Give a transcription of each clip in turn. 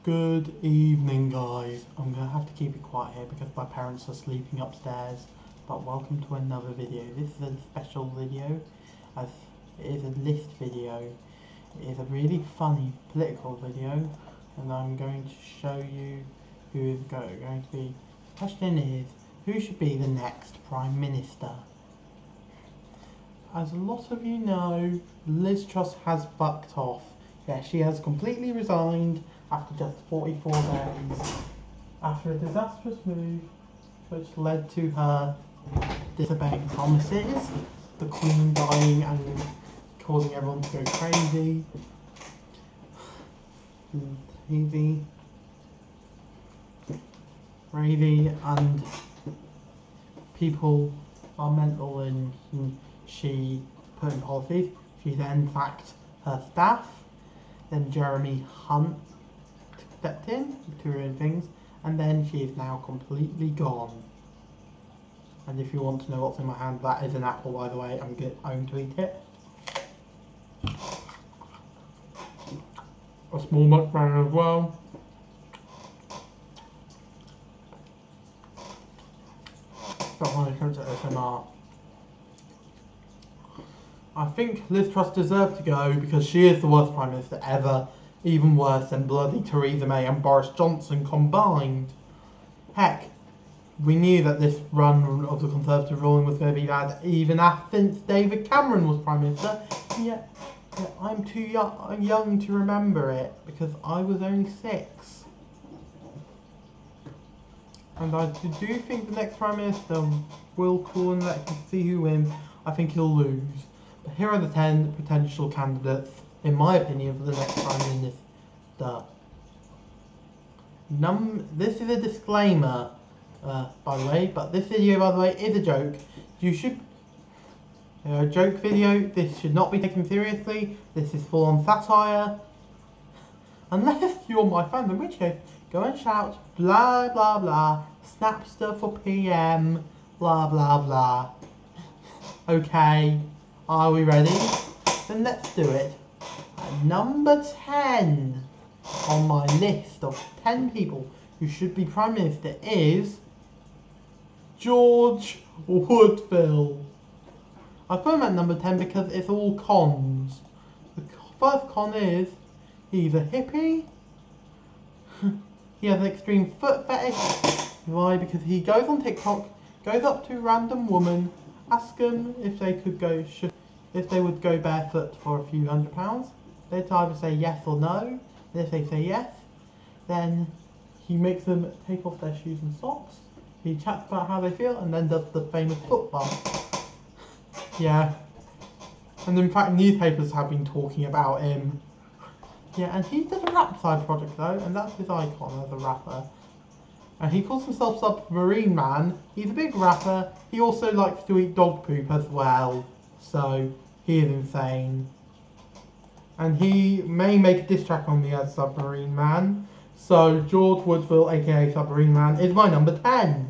Good evening, guys. I'm going to have to keep it quiet here because my parents are sleeping upstairs. But welcome to another video. This is a special video, as it is a list video. It is a really funny political video, and I'm going to show you who is going to be. The question is, who should be the next Prime Minister? As a lot of you know, Liz Truss has bucked off. Yeah, she has completely resigned after just 44 days, after a disastrous move which led to her disobeying promises, the Queen dying and causing everyone to go crazy. Crazy, and people are mental, and she put in policies. She then sacked her staff. Then Jeremy Hunt stepped in to ruin things, and then she is now completely gone. And if you want to know what's in my hand, that is an apple, by the way. I'm going to eat it. A small mukbang as well. Got my attempt at ASMR. I think Liz Truss deserved to go because she is the worst Prime Minister ever. Even worse than bloody Theresa May and Boris Johnson combined. Heck, we knew that this run of the Conservative ruling was going to be bad even since David Cameron was Prime Minister. Yet I'm too young to remember it because I was only 6. And I do think the next Prime Minister will call and let him see who wins. I think he'll lose. But here are the 10 potential candidates, in my opinion, for the next Prime Minister. This is a disclaimer, by the way, but this video, by the way, is a joke. A joke video. This should not be taken seriously. This is full on satire. Unless you're my fan, in which case, go and shout blah blah blah, Snapster for PM, blah blah blah. Okay, are we ready? Then let's do it. Number 10 on my list of 10 people who should be Prime Minister is George Woodville. I put him at number 10 because it's all cons. The first con is he's a hippie. He has an extreme foot fetish. Why? Because he goes on TikTok, goes up to a random woman, asks them if they would go barefoot for a few £100. They'd either say yes or no. And if they say yes, then he makes them take off their shoes and socks. He chats about how they feel and then does the famous foot bump. Yeah. And in fact, newspapers have been talking about him. Yeah, and he does a rap side project though, and that's his icon as a rapper. And he calls himself Submarine Man. He's a big rapper. He also likes to eat dog poop as well. So he is insane. And he may make a diss track on me as Submarine Man. So George Woodville, aka Submarine Man, is my number 10.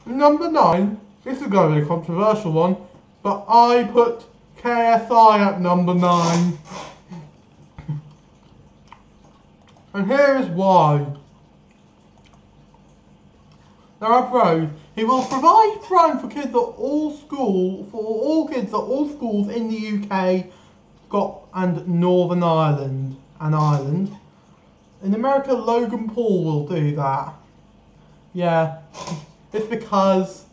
Number 9, this is going to be a controversial one, but I put KSI at number 9. And here is why. There are pros. He will provide crime for kids at all kids at all schools in the UK, and Northern Ireland and Ireland. In America, Logan Paul will do that. Yeah, it's because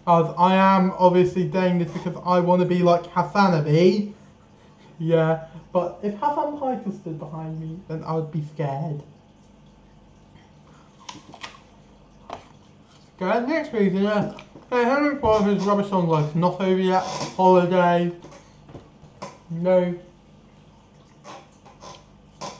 I am obviously saying this because I want to be like Hassanabi. Yeah, but if Hassan Piker stood behind me, then I would be scared. Okay, next reason, Henry Poirot's rubbish songs like Not Over Yet, Holiday, no,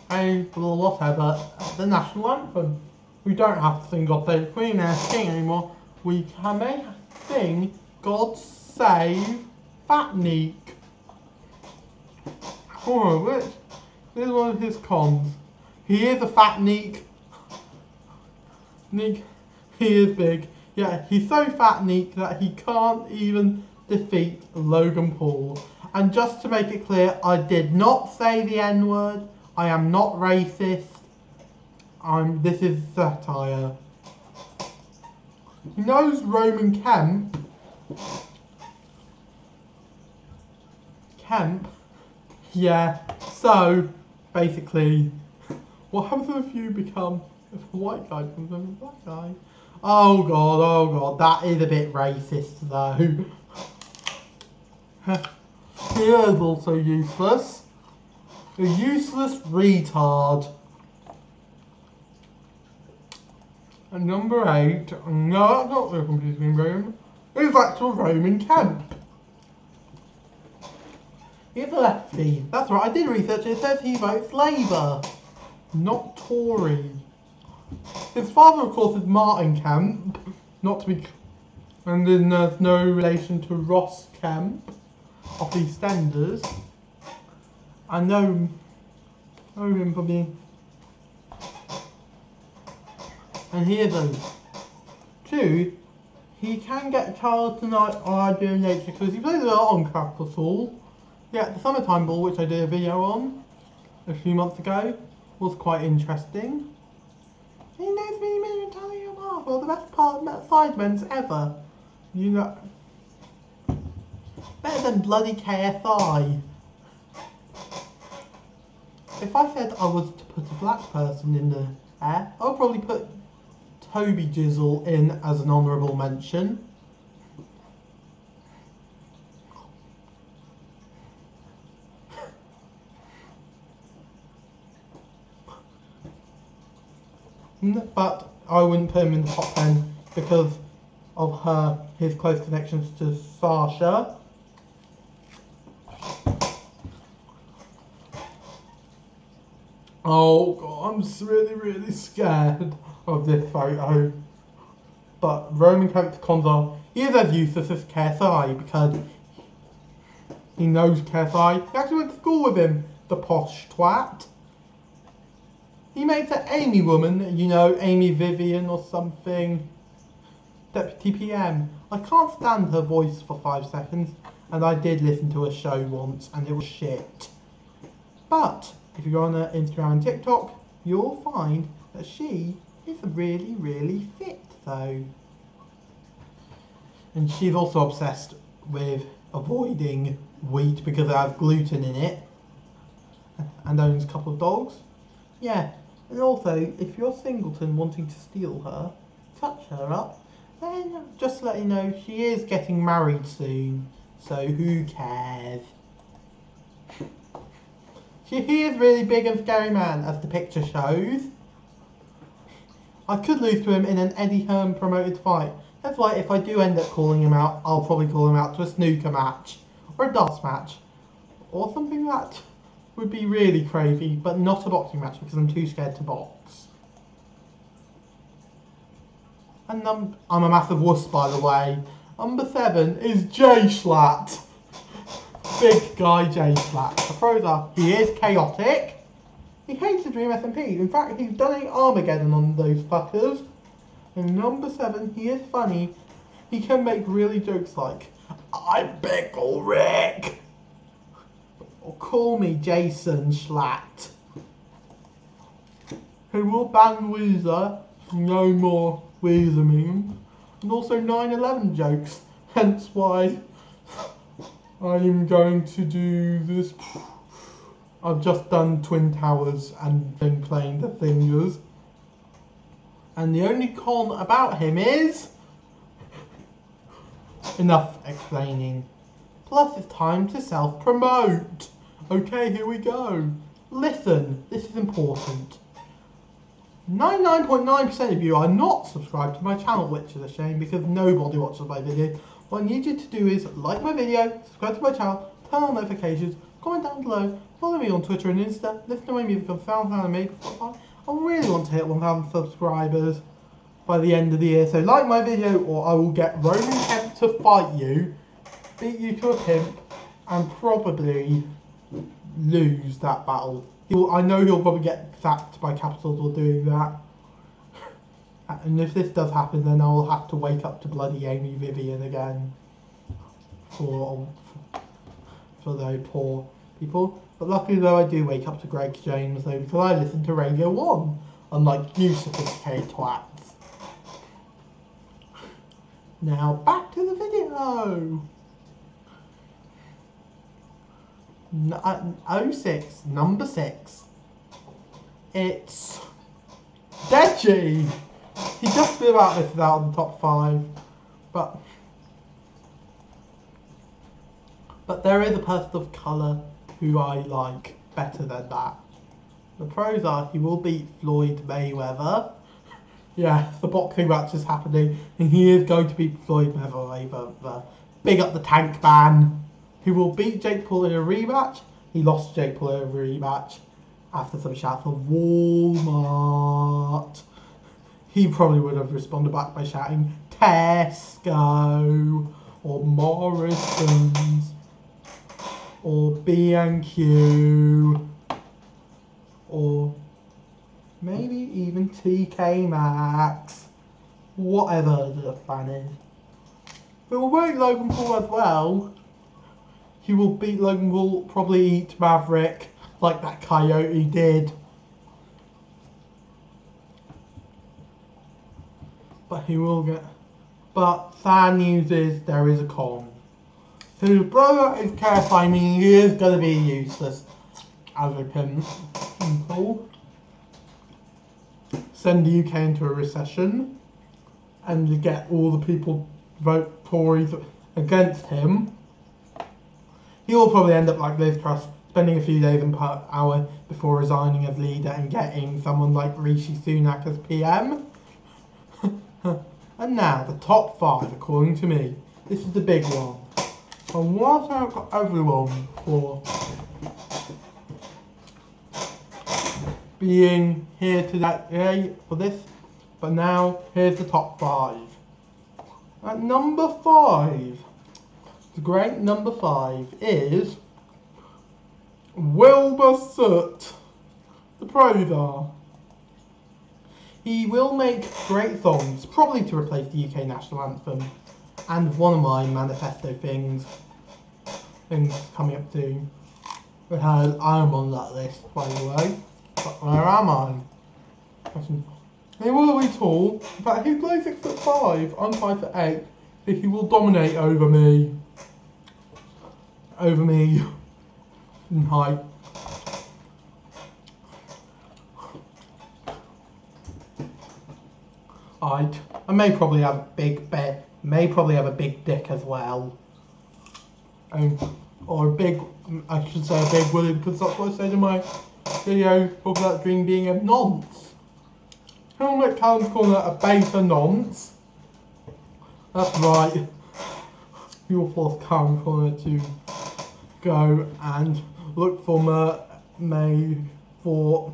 and whatever, the national anthem. We don't have to sing God Save the Queen and King anymore. We may sing God Save Fatnik. Which is one of his cons. He is a fatnik. He is big. Yeah, he's so fatnik that he can't even defeat Logan Paul. And just to make it clear, I did not say the N-word. I am not racist. This is satire. He knows Roman Kemp. Yeah. So, basically, what happens if you become if a white guy becomes a black guy? Oh god, that is a bit racist though. He is also useless. A useless retard. And number 8, no, that's not the computer screen room, is actual Roman Kemp. He's a lefty. That's right, I did research it. It says he votes Labour, not Tory. His father, of course, is Martin Kemp, not to be, and then there's no relation to Ross Kemp of EastEnders. I know him for being, and here's a 2. He can get Charles tonight on Idea of Nature because he plays a lot on Capital. Yeah, the Summertime Ball, which I did a video on a few months ago, was quite interesting. He knows me and telling you off. Well, the best part about Sidemans ever. You know, better than bloody KSI. If I said I was to put a black person in the air, I would probably put Toby Jizzle in as an honourable mention. But I wouldn't put him in the top 10 because of his close connections to Sasha. Oh god, I'm really scared of this photo. But Roman Kemp Konza, he is as useless as KSI because he knows KSI. He actually went to school with him, the posh twat. He makes an Amy woman, you know, Amy Vivian or something. Deputy PM. I can't stand her voice for 5 seconds, and I did listen to her show once, and it was shit. But if you go on her Instagram and TikTok, you'll find that she is really fit though. And she's also obsessed with avoiding wheat because it has gluten in it, and owns a couple of dogs. Yeah. And also, if you're singleton wanting to steal her, touch her up, then just to let you know, she is getting married soon, so who cares? He is really big and scary man, as the picture shows. I could lose to him in an Eddie Hearn promoted fight. That's why if I do end up calling him out, I'll probably call him out to a snooker match, or a darts match, or something that would be really crazy, but not a boxing match because I'm too scared to box. And I'm a massive wuss, by the way. Number 7 is jschlatt. Big guy jschlatt. The pros are, he is chaotic. He hates the dreamsmp. In fact, he's done an Armageddon on those fuckers. And number 7, he is funny. He can make really jokes like, I'm Pickle Rick. Or call me Jason Schlatt. He will ban Weezer, no more Weezer memes, and also 9/11 jokes, hence why I'm going to do this. I've just done Twin Towers and been playing the fingers. And the only con about him is... enough explaining. Plus it's time to self-promote. Okay, here we go. Listen, this is important. 99.9% of you are not subscribed to my channel, which is a shame because nobody watches my videos. What I need you to do is like my video, subscribe to my channel, turn on notifications, comment down below, follow me on Twitter and Insta, listen to my music on SoundCloud and maybe Spotify. I really want to hit 1,000 subscribers by the end of the year, so like my video or I will get Roman Kemp to fight you, beat you to a pimp, and probably lose that battle. I know he'll probably get sacked by Capitals for doing that. And if this does happen, then I'll have to wake up to bloody Amy Vivian again for for those poor people. But luckily though, I do wake up to Greg James though, because I listen to Radio 1, unlike you sophisticated twats. Now back to the video. 06, number 6. It's Deji. He just flew out this out in the top 5, but there is a person of colour who I like better than that. The pros are he will beat Floyd Mayweather. Yeah, the boxing match is happening, and he is going to beat Floyd Mayweather. Big up the tank man. He will beat Jake Paul in a rematch. He lost Jake Paul in a rematch after some shouts of Walmart. He probably would have responded back by shouting Tesco or Morrison's or B&Q or maybe even TK Maxx. Whatever the plan is. It will beat Logan Paul as well. He will beat Logan Paul, probably eat Maverick like that coyote did. But he will get... But sad news is there is a con. His brother is terrifying me. He is going to be useless as a people. Send the UK into a recession and to get all the people vote Tories against him. He will probably end up like Liz Truss, spending a few days and per hour before resigning as leader and getting someone like Rishi Sunak as PM. And now, the top 5, according to me. This is the big one. And what I've got everyone for being here today for this, but now, here's the top 5. At number 5, the great number 5 is Wilbur Soot, the pros are. He will make great songs, probably to replace the UK national anthem, and one of my manifesto things coming up soon. Because I'm on that list, by the way. But where am I? He will be tall. In fact, he's below 6'5". I'm 5'8". So he will dominate over me. In height. I may probably have a big dick as well. Or a big, I should say a big willy, because that's what I said in my video talking about Dream being a nonce. Helmet Callum's calling it a beta nonce. That's right. You will force Callum Corner to go and look for for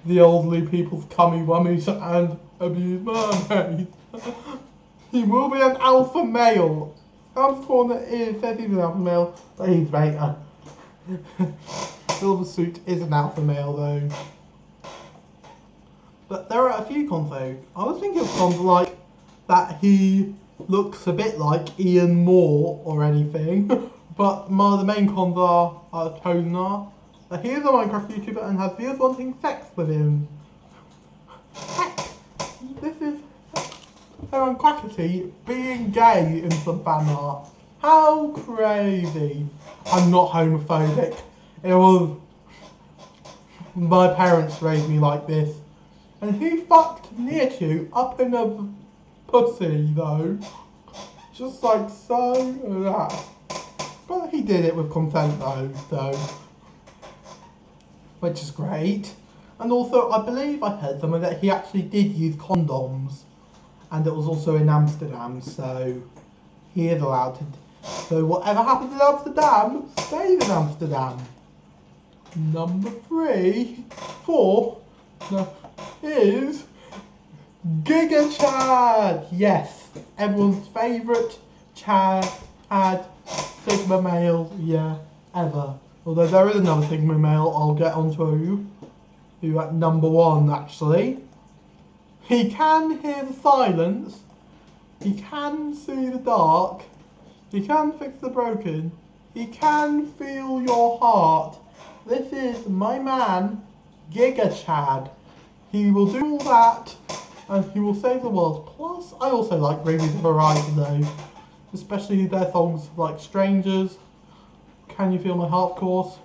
the elderly people's cummy wummies and abuse mermaids. He will be an alpha male. Callum's Corner says he's an alpha male, but he's beta. Silver Suit is an alpha male though. But there are a few cons though. I was thinking of cons like that he looks a bit like Ian Moore or anything. But the main cons are chosen are that he is a Minecraft YouTuber and has viewers wanting sex with him. Heck, this is on quackity being gay in some fan art. How crazy. I'm not homophobic. It was my parents raised me like this. And he fucked Niachu up in a pussy though. Just like so that. But he did it with consent though, so. Which is great. And also, I believe I heard somewhere that he actually did use condoms. And it was also in Amsterdam, so he is allowed to. So whatever happens in Amsterdam, stays in Amsterdam. Number 4 is Giga Chad. Yes, everyone's favourite Chad Sigma male, yeah, ever. Although there is another Sigma male I'll get onto, who at number 1 actually. He can hear the silence, he can see the dark, he can fix the broken, He can feel your heart. This is my man, Giga Chad. He will do all that, and he will save the world. Plus, I also like Bring Me the Horizon though. Especially their songs like Strangers, Can You Feel My Heart, of course,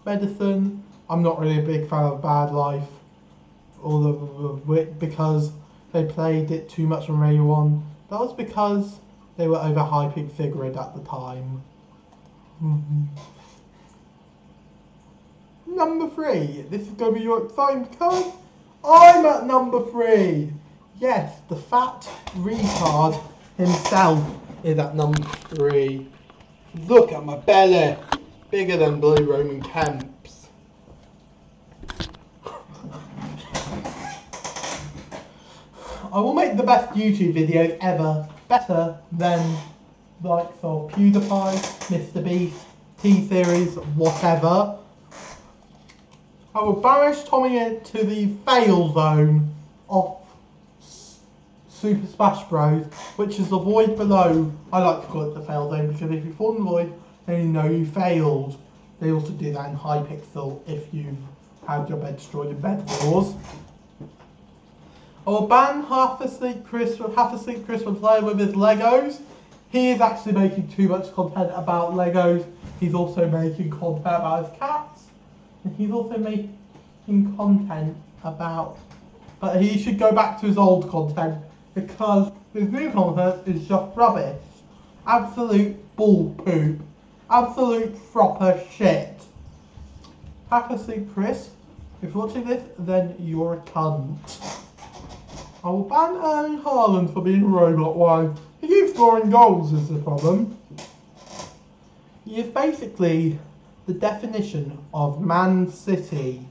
Medicine. I'm not really a big fan of Bad Life, because they played it too much on Radio 1. That was because they were overhyping Cigarette at the time. Number 3. This is going to be your exciting because I'm at number 3. Yes, the fat retard himself is at number 3. Look at my belly. Bigger than Blue Roman Kemp's. I will make the best YouTube videos ever. Better than the likes of PewDiePie, Mr. Beast, T-Series, whatever. I will banish tommyinnit to the fail zone of Super Smash Bros, which is the void below. I like to call it the fail zone because if you fall in the void, then you know you failed. They also do that in Hypixel if you've had your bed destroyed in Bed Wars. I will ban Half Asleep Chris from playing with his Legos. He is actually making too much content about Legos. He's also making content about his cats. And he's also making content about... But he should go back to his old content because his new content is just rubbish. Absolute bull poop. Absolute proper shit. Half Asleep Chris, if you're watching this, then you're a cunt. I will ban Erling Haaland for being a robot. Why? He keeps scoring goals is the problem. He is basically the definition of Man City.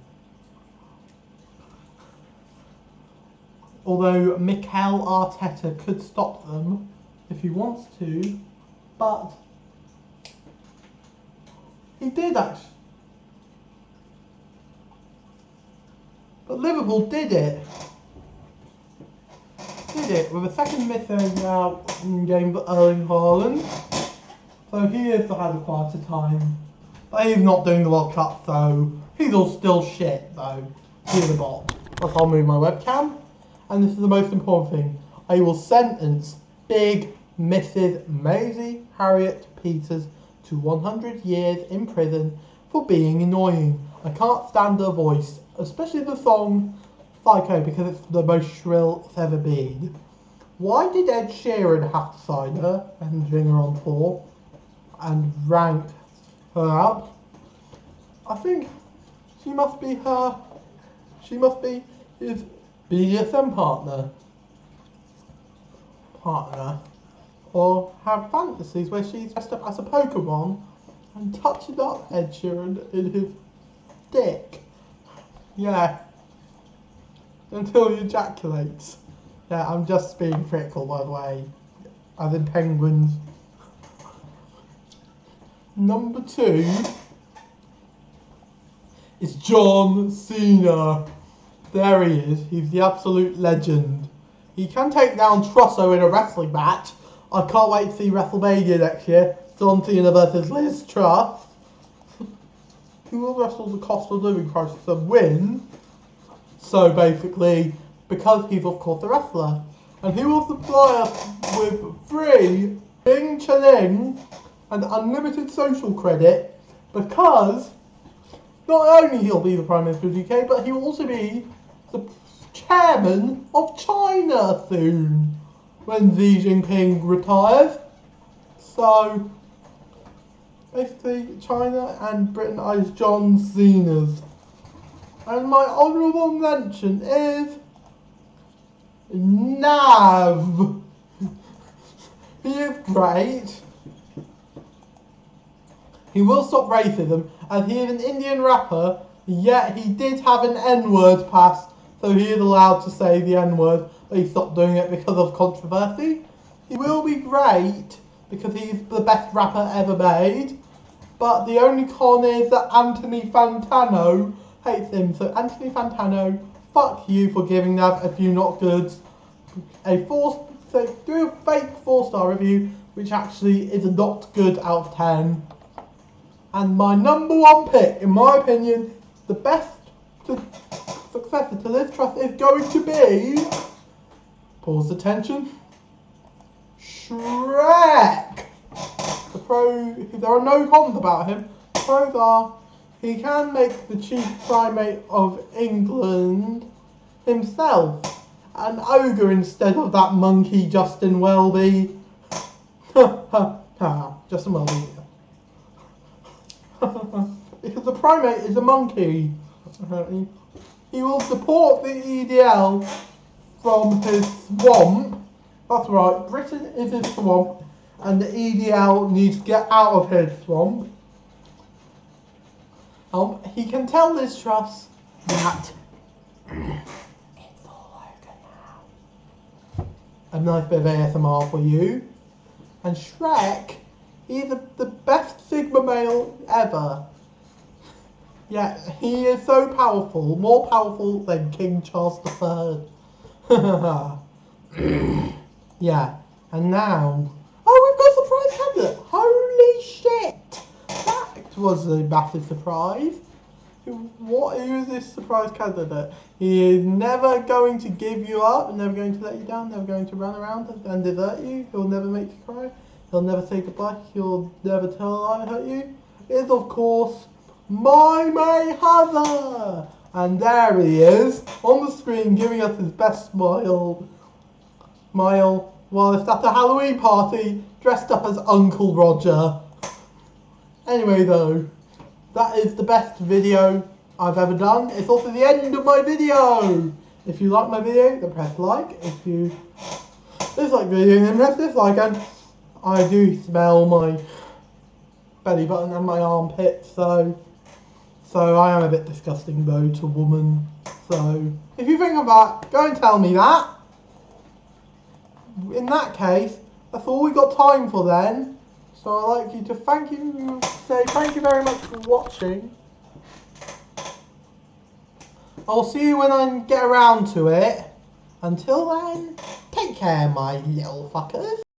Although Mikel Arteta could stop them if he wants to, but he did actually. But Liverpool did it. With a second missing out game for Erling Haaland. So he has had a quieter time. But he's not doing the World Cup, so he's all still shit though. He's a bot. I'll move my webcam. And this is the most important thing. I will sentence big Mrs. Maisie Harriet Peters to 100 years in prison for being annoying. I can't stand her voice, especially the song Psycho, because it's the most shrill it's ever been. Why did Ed Sheeran have to sign her and bring her on tour and rank her out? I think she must be his BDSM partner, or have fantasies where she's dressed up as a Pokemon and touching up Ed Sheeran in his dick. Yeah. Until he ejaculates. Yeah, I'm just being critical, by the way. As in penguins. Number 2 is John Cena. There he is. He's the absolute legend. He can take down Trosso in a wrestling match. I can't wait to see WrestleMania next year. John Cena versus Liz Truss. He will wrestle the cost of living crisis and win. So basically, because he's of course a wrestler, and he will supply us with free Bing Chaling and unlimited social credit, because not only he'll be the Prime Minister of the UK, but he will also be the chairman of China soon, when Xi Jinping retires. So basically, China and Britain are John Cena's. And my honourable mention is Nav. He is great. He will stop racism, as he is an Indian rapper, yet he did have an N-word pass, so he is allowed to say the N-word, but he stopped doing it because of controversy. He will be great, because he's the best rapper ever made, but the only con is that Anthony Fantano hates him. So Anthony Fantano, fuck you for giving Nav a few not goods. Do a fake 4-star review which actually is a not good out of 10. And my number one pick, in my opinion, the best successor to this trust is going to be, pause the tension, Shrek. There are no cons about him. The pros are, he can make the chief primate of England himself an ogre instead of that monkey Justin Welby. Justin Welby. Because the primate is a monkey. He will support the EDL from his swamp. That's right, Britain is his swamp, and the EDL needs to get out of his swamp. He can tell this trust that it's all over now. A nice bit of ASMR for you. And Shrek, he's the best Sigma male ever. Yeah, he is so powerful, more powerful than King Charles III. Yeah, and now, oh, we've got a surprise candidate. Holy shit! That was a massive surprise. Who is this surprise candidate? He is never going to give you up, never going to let you down, never going to run around and desert you. He'll never make you cry. He'll never say goodbye. He'll never tell a lie and hurt you. Is, of course, my Mayhaver! And there he is, on the screen, giving us his best smile while it's at a Halloween party, dressed up as Uncle Roger. Anyway though, that is the best video I've ever done. It's also the end of my video. If you like my video, then press like. If you dislike the video, then press dislike. And I do smell my belly button and my armpit, so I am a bit disgusting though to a woman. So if you think of that, go and tell me that. In that case, that's all we got time for then. So I'd like you to say thank you very much for watching. I'll see you when I get around to it. Until then, take care, my little fuckers.